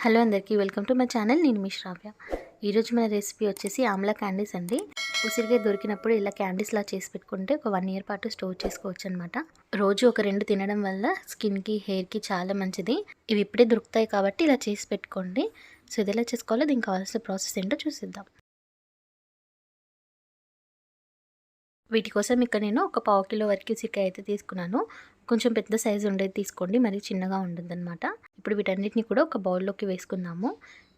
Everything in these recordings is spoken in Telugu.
హలో అందరికీ వెల్కమ్ టు మై ఛానల్. నేను మీ శ్రావ్య. ఈరోజు మన రెసిపీ వచ్చేసి ఆమ్లా క్యాండీస్ అండి. ఉసిరికాయ దొరికినప్పుడు ఇలా క్యాండీస్లా చేసి పెట్టుకుంటే ఒక 1 ఇయర్ పాటు స్టోర్ చేసుకోవచ్చు అనమాట. రోజు ఒక 2 తినడం వల్ల స్కిన్కి, హెయిర్కి చాలా మంచిది. ఇవి ఇప్పుడే దొరుకుతాయి కాబట్టి ఇలా చేసి పెట్టుకోండి. సో ఇది ఎలా చేసుకోవాలో దీనికి కావాల్సిన ప్రాసెస్ ఏంటో చూసిద్దాం. వీటి కోసం ఇక్కడ నేను ఒక 1/2 కిలో వరకు ఉసిరికాయ అయితే తీసుకున్నాను. కొంచెం పెద్ద సైజు ఉండేది తీసుకోండి, మరీ చిన్నగా ఉండదన్నమాట. ఇప్పుడు వీటన్నిటిని కూడా ఒక బౌల్లోకి వేసుకుందాము.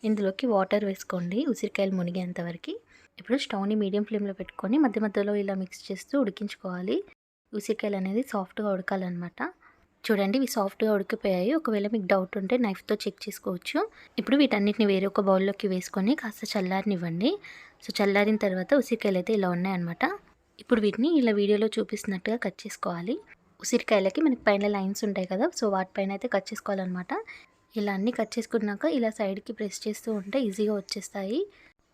ఇందులోకి వాటర్ వేసుకోండి ఉసిరికాయలు మునిగేంత వరకు. ఇప్పుడు స్టవ్ని మీడియం ఫ్లేమ్లో పెట్టుకొని మధ్య మధ్యలో ఇలా మిక్స్ చేస్తూ ఉడికించుకోవాలి. ఉసిరికాయలు అనేది సాఫ్ట్గా ఉడకాలన్నమాట. చూడండి ఇవి సాఫ్ట్గా ఉడికిపోయాయి. ఒకవేళ మీకు డౌట్ ఉంటే నైఫ్తో చెక్ చేసుకోవచ్చు. ఇప్పుడు వీటన్నిటిని వేరే ఒక బౌల్లోకి వేసుకొని కాస్త చల్లారనివ్వండి. సో చల్లారిన తర్వాత ఉసిరికాయలు అయితే ఇలా ఉన్నాయన్నమాట. ఇప్పుడు వీటిని ఇలా వీడియోలో చూపిస్తున్నట్టుగా కట్ చేసుకోవాలి. ఉసిరికాయలకి మనకి పైన లైన్స్ ఉంటాయి కదా, సో వాటిపైన అయితే కట్ చేసుకోవాలన్నమాట. ఇలా అన్నీ కట్ చేసుకున్నాక ఇలా సైడ్కి ప్రెస్ చేస్తూ ఉంటే ఈజీగా వచ్చేస్తాయి.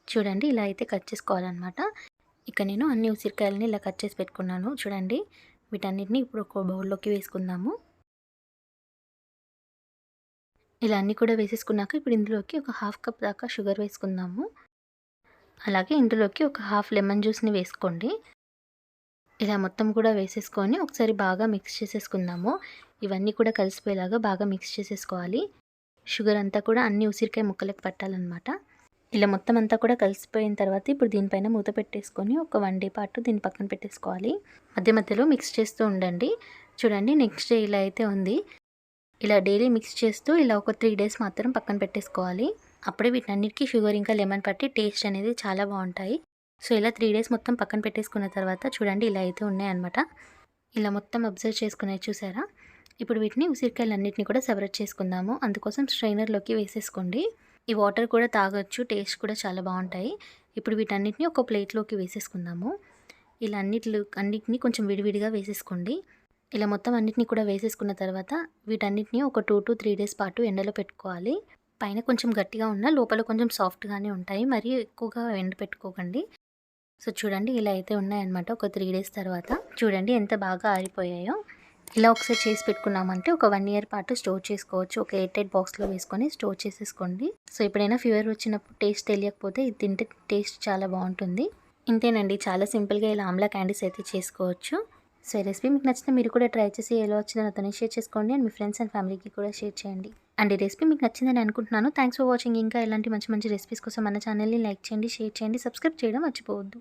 చూడండి ఇలా అయితే కట్ చేసుకోవాలన్నమాట. ఇక నేను అన్ని ఉసిరికాయలని ఇలా కట్ చేసి పెట్టుకున్నాను. చూడండి వీటన్నిటిని ఇప్పుడు ఒక బౌల్లోకి వేసుకుందాము. ఇలా అన్నీ కూడా వేసేసుకున్నాక ఇప్పుడు ఇందులోకి ఒక 1/2 కప్ దాకా షుగర్ వేసుకుందాము. అలాగే ఇందులోకి ఒక 1/2 లెమన్ జ్యూస్ని వేసుకోండి. ఇలా మొత్తం కూడా వేసేసుకొని ఒకసారి బాగా మిక్స్ చేసేసుకుందాము. ఇవన్నీ కూడా కలిసిపోయేలాగా బాగా మిక్స్ చేసేసుకోవాలి. షుగర్ అంతా కూడా అన్ని ఉసిరికాయ ముక్కలకు పట్టాలన్నమాట. ఇలా మొత్తం అంతా కూడా కలిసిపోయిన తర్వాత ఇప్పుడు దీనిపైన మూత పెట్టేసుకొని ఒక 1 డే పాటు దీన్ని పక్కన పెట్టేసుకోవాలి. మధ్య మధ్యలో మిక్స్ చేస్తూ ఉండండి. చూడండి నెక్స్ట్ డే ఇలా అయితే ఉంది. ఇలా డైలీ మిక్స్ చేస్తూ ఇలా ఒక 3 డేస్ మాత్రం పక్కన పెట్టేసుకోవాలి. అప్పుడే వీటన్నిటికీ షుగర్ ఇంకా లెమన్ పట్టి టేస్ట్ అనేది చాలా బాగుంటాయి. సో ఇలా 3 డేస్ మొత్తం పక్కన పెట్టేసుకున్న తర్వాత చూడండి ఇలా అయితే ఉన్నాయన్నమాట. ఇలా మొత్తం అబ్జర్వ్ చేసుకునేది చూసారా. ఇప్పుడు వీటిని ఉసిరికాయలన్నింటినీ కూడా సెపరేట్ చేసుకుందాము. అందుకోసం స్ట్రైనర్లోకి వేసేసుకోండి. ఈ వాటర్ కూడా తాగొచ్చు, టేస్ట్ కూడా చాలా బాగుంటాయి. ఇప్పుడు వీటన్నిటిని ఒక ప్లేట్లోకి వేసేసుకుందాము. ఇలా అన్నిటిని కొంచెం విడివిడిగా వేసేసుకోండి. ఇలా మొత్తం అన్నిటిని కూడా వేసేసుకున్న తర్వాత వీటన్నిటిని ఒక 2 to 3 డేస్ పాటు ఎండలో పెట్టుకోవాలి. పైన కొంచెం గట్టిగా ఉన్న లోపల కొంచెం సాఫ్ట్గానే ఉంటాయి. మరీ ఎక్కువగా ఎండ పెట్టుకోకండి. సో చూడండి ఇలా అయితే ఉన్నాయన్నమాట. ఒక 3 డేస్ తర్వాత చూడండి ఎంత బాగా ఆరిపోయాయో. ఇలా ఒకసారి చేసి పెట్టుకున్నామంటే ఒక 1 ఇయర్ పాటు స్టోర్ చేసుకోవచ్చు. ఒక ఎయిర్ టైట్ బాక్స్లో వేసుకొని స్టోర్ చేసేసుకోండి. సో ఎప్పుడైనా ఫీవర్ వచ్చినప్పుడు టేస్ట్ తెలియకపోతే ఇది తింటే టేస్ట్ చాలా బాగుంటుంది. ఇంతేనండి, చాలా సింపుల్గా ఇలా ఆమ్లా క్యాండీస్ అయితే చేసుకోవచ్చు. సో ఈ రెసిపీ మీకు నచ్చితే మీరు కూడా ట్రై చేసి ఎలా వచ్చిందో నాతో షేర్ చేసుకోండి. అండ్ మీ ఫ్రెండ్స్ అండ్ ఫ్యామిలీకి కూడా షేర్ చేయండి. అండ్ ఈ రెసిపీ మీకు నచ్చిందని అనుకుంటున్నాను. Thanks for watching. ఇంకా ఇలాంటి మంచి మంచి రెసిపీస్ కోసం మన ఛానల్ని లైక్ చేయండి, షేర్ చేయండి, సబ్స్క్రైబ్ చేయడం మర్చిపోవద్దు.